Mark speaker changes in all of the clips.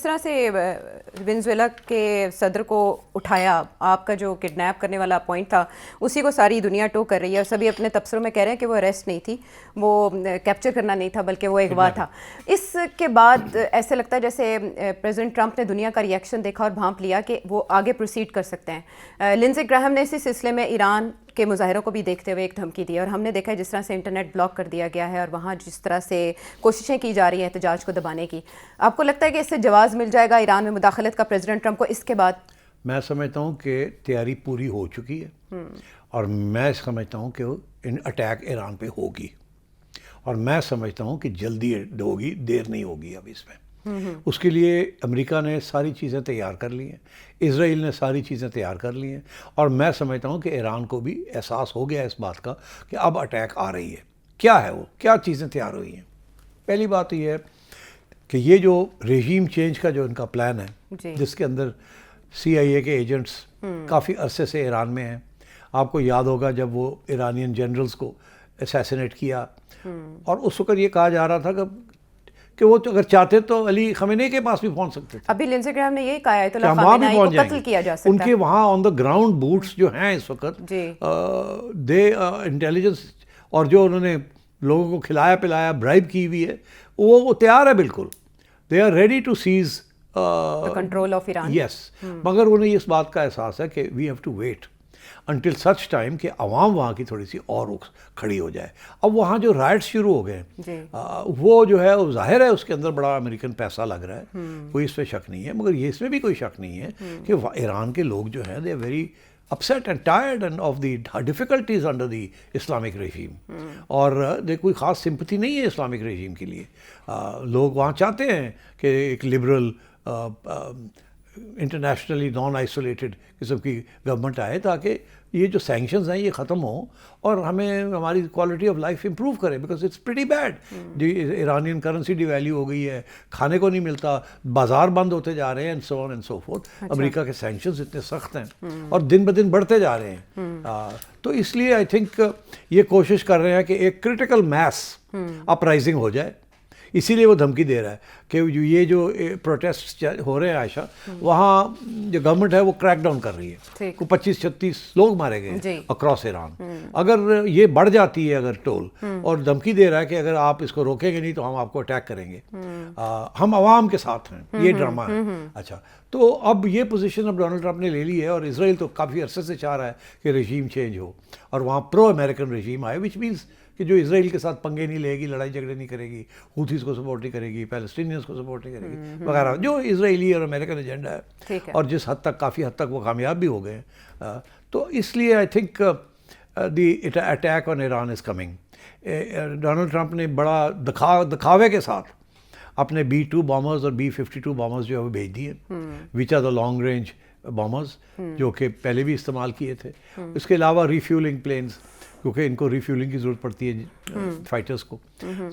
Speaker 1: طرح سے وینزویلا کے صدر کو اٹھایا، آپ کا جو کڈنیپ کرنے والا پوائنٹ تھا اسی کو ساری دنیا ٹو کر رہی ہے، اور سبھی اپنے تبصروں میں کہہ رہے ہیں کہ وہ اریسٹ نہیں تھی، وہ کیپچر کرنا نہیں تھا بلکہ وہ اغوا تھا. اس کے بعد ایسے لگتا ہے جیسے پریزیڈنٹ ٹرمپ نے دنیا کا ریئیکشن دیکھا اور بھانپ لیا کہ وہ آگے پروسیڈ کر سکتے ہیں. لنزے گراہم نے اسی سلسلے میں ایران کے مظاہروں کو بھی دیکھتے ہوئے ایک دھمکی دی، اور ہم نے دیکھا ہے جس طرح سے انٹرنیٹ بلاک کر دیا گیا ہے اور وہاں جس طرح سے کوششیں کی جا رہی ہیں احتجاج کو دبانے کی. آپ کو لگتا ہے کہ اس سے جواز مل جائے گا ایران میں مداخلت کا پریزیڈنٹ ٹرمپ کو اس کے بعد؟
Speaker 2: میں سمجھتا ہوں کہ تیاری پوری ہو چکی ہے، اور میں سمجھتا ہوں کہ اٹیک ایران پہ ہوگی، اور میں سمجھتا ہوں کہ جلدی ہوگی، دیر نہیں ہوگی اب اس میں. اس کے لیے امریکہ نے ساری چیزیں تیار کر لی ہیں، اسرائیل نے ساری چیزیں تیار کر لی ہیں، اور میں سمجھتا ہوں کہ ایران کو بھی احساس ہو گیا اس بات کا کہ اب اٹیک آ رہی ہے. کیا ہے وہ، کیا چیزیں تیار ہوئی ہیں؟ پہلی بات یہ ہے کہ یہ جو ریژیم چینج کا جو ان کا پلان ہے، جس کے اندر CIA کے ایجنٹس کافی عرصے سے ایران میں ہیں. آپ کو یاد ہوگا جب وہ ایرانین جنرلز کو اسیسینیٹ کیا، اور اس وقت یہ کہا جا رہا تھا کہ وہ تو اگر چاہتے تو علی خامنئی کے پاس بھی پہنچ سکتے تھے.
Speaker 1: ابھی لنزے گراہم نے یہی کہا ہے تو خامنئی کو قتل کیا جا سکتا ہے.
Speaker 2: ان کے وہاں آن دا گراؤنڈ بوٹس جو ہیں اس وقت، دے انٹیلیجنس، اور جو انہوں نے لوگوں کو کھلایا پلایا، برائب کی ہوئی ہے، وہ تیار ہے بالکل. They are ready to seize
Speaker 1: control of Iran.
Speaker 2: Yes, مگر انہیں اس بات کا احساس ہے کہ we have to wait until such time کہ عوام وہاں کی تھوڑی سی اور کھڑی ہو جائے. اب وہاں جو رائٹس شروع ہو گئے ہیں، وہ جو ہے وہ ظاہر ہے اس کے اندر بڑا امریکن پیسہ لگ رہا ہے، کوئی اس پہ شک نہیں ہے. مگر یہ اس میں بھی کوئی شک نہیں ہے کہ ایران کے لوگ جو ہیں they are very upset and tired and of the difficulties under the Islamic regime. اور کوئی خاص سمپتھی نہیں ہے اسلامک رجیم کے لیے. لوگ وہاں چاہتے ہیں کہ ایک لبرل انٹرنیشنلی نان آئسولیٹڈ قسم کی گورنمنٹ آئے، تاکہ یہ جو سینکشنز ہیں یہ ختم ہوں اور ہماری کوالٹی آف لائف امپروو کرے، بیکاز اٹس پریٹی بیڈ. جو ایرانین کرنسی ڈی ویلیو ہو گئی ہے، کھانے کو نہیں ملتا، بازار بند ہوتے جا رہے ہیں، and so on and so forth. امریکہ کے سینکشنز اتنے سخت ہیں اور دن بدن بڑھتے جا رہے ہیں. تو اس لیے آئی تھنک یہ کوشش کر رہے ہیں کہ ایک کرٹیکل میس اپرائزنگ ہو جائے. اسی لیے وہ دھمکی دے رہا ہے کہ یہ جو پروٹیسٹ ہو رہے ہیں عائشہ، وہاں جو گورنمنٹ ہے وہ کریک ڈاؤن کر رہی ہے. 25-36 لوگ مارے گئے اکراس ایران. اگر یہ بڑھ جاتی ہے اگر ٹول، اور دھمکی دے رہا ہے کہ اگر آپ اس کو روکیں گے نہیں تو ہم آپ کو اٹیک کریں گے، ہم عوام کے ساتھ ہیں، یہ ڈرامہ ہے. اچھا، تو اب یہ پوزیشن اب ڈونلڈ ٹرمپ نے لے لی ہے، اور اسرائیل تو کافی عرصے سے چاہ رہا ہے کہ رجیم چینج ہو اور وہاں پرو امریکن رجیم آئے، وچ مینس کہ جو اسرائیل کے ساتھ پنگے نہیں لے گی، لڑائی جھگڑے نہیں کرے گی، ہوتھیز کو سپورٹ نہیں کرے گی، پیلسٹینینز کو سپورٹ نہیں کرے گی وغیرہ، جو اسرائیلی اور امریکن ایجنڈا ہے، اور جس حد تک کافی حد تک وہ کامیاب بھی ہو گئے ہیں. تو اس لیے I think the attack on Iran is coming. Donald Trump نے بڑا دکھاوے کے ساتھ اپنے B-2 بامرز اور B-52 بامرز جو ہے وہ بھیج دیے، which are the long range bombers, جو کہ پہلے بھی استعمال کیے تھے. اس کے علاوہ ریفیولنگ پلینز، کیونکہ ان کو ریفیولنگ کی ضرورت پڑتی ہے فائٹرز کو.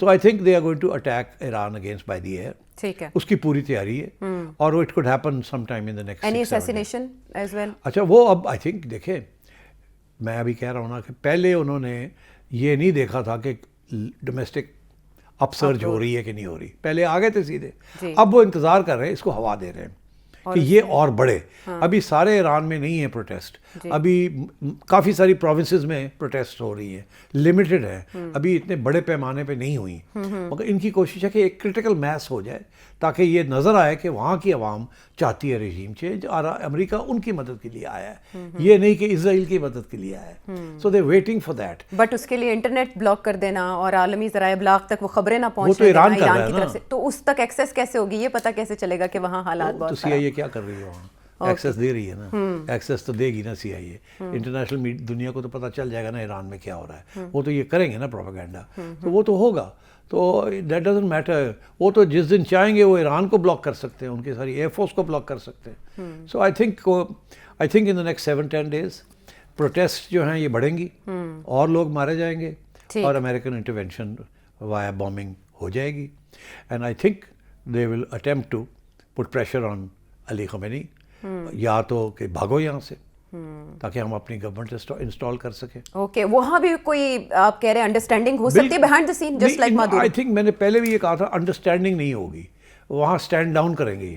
Speaker 2: So I think they are going to attack Iran against by the air.
Speaker 1: ٹھیک ہے،
Speaker 2: اس کی پوری تیاری ہے، اور it could happen some time in the next 6 7
Speaker 1: assassination as well.
Speaker 2: اچھا، وہ اب آئی تھنک دیکھیں، میں ابھی کہہ رہا ہوں نا کہ پہلے انہوں نے یہ نہیں دیکھا تھا کہ ڈومیسٹک اپ سرج ہو رہی ہے کہ نہیں ہو رہی، پہلے آ گئے تھے سیدھے. اب وہ انتظار کر رہے ہیں، اس کو ہوا دے رہے ہیں کہ یہ اور بڑھے. ابھی سارے ایران میں نہیں ہے پروٹیسٹ، ابھی کافی ساری پروونسز میں پروٹیسٹ ہو رہی ہیں، لمیٹڈ ہے، ابھی اتنے بڑے پیمانے پہ نہیں ہوئی. مگر ان کی کوشش ہے کہ ایک کرٹیکل میس ہو جائے تاکہ یہ نظر آئے کہ وہاں کی عوام چاہتی ہے رجیم چینج، اور امریکہ ان کی مدد کے لیے آیا ہے، یہ نہیں کہ اسرائیل کی مدد کے لیے آیا ہے. سو دے ویٹنگ فار دیٹ.
Speaker 1: بٹ اس کے لیے انٹرنیٹ بلاک کر دینا اور عالمی ذرائع ابلاغ تک وہ خبریں نہ پہنچ
Speaker 2: تو ایران کی
Speaker 1: طرف سے، تو اس تک ایکسیس کیسے ہوگی؟ یہ پتہ کیسے چلے گا کہ وہاں حالات بہت خراب؟
Speaker 2: CIA کیا کر رہی ہے وہاں؟ ایکسیس دے رہی ہے نا، ایکسیس تو دے گی نا CIA. انٹرنیشنل دنیا کو تو پتہ چل جائے گا نا ایران میں کیا ہو رہا ہے. وہ تو یہ کریں گے نا پروپیگنڈا، تو وہ تو ہوگا. تو دیٹ ڈزنٹ میٹر. وہ تو جس دن چاہیں گے وہ ایران کو بلاک کر سکتے ہیں، ان کی ساری ایئر فورس کو بلاک کر سکتے ہیں. So I think in the next 7-10 days protest جو ہیں یہ بڑھیں گی، اور لوگ مارے جائیں گے، اور امریکن انٹرونشن وایا بامبنگ ہو جائے گی. And I think they will attempt to put pressure on Ali Khamenei, یا تو کہ بھاگو یہاں سے تاکہ ہم اپنی گورنمنٹ انسٹال کر سکیں.
Speaker 1: اوکے، وہاں بھی کوئی آپ کہہ رہے ہیں انڈرسٹینڈنگ ہو سکتی ہے behind the scene, just like Madhuri?
Speaker 2: I think میں نے پہلے بھی یہ کہا تھا انڈرسٹینڈنگ نہیں ہوگی، وہاں اسٹینڈ ڈاؤن کریں گے.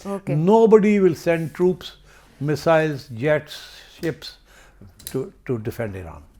Speaker 1: Okay.
Speaker 2: Nobody will send troops, missiles, jets, ships to defend Iran.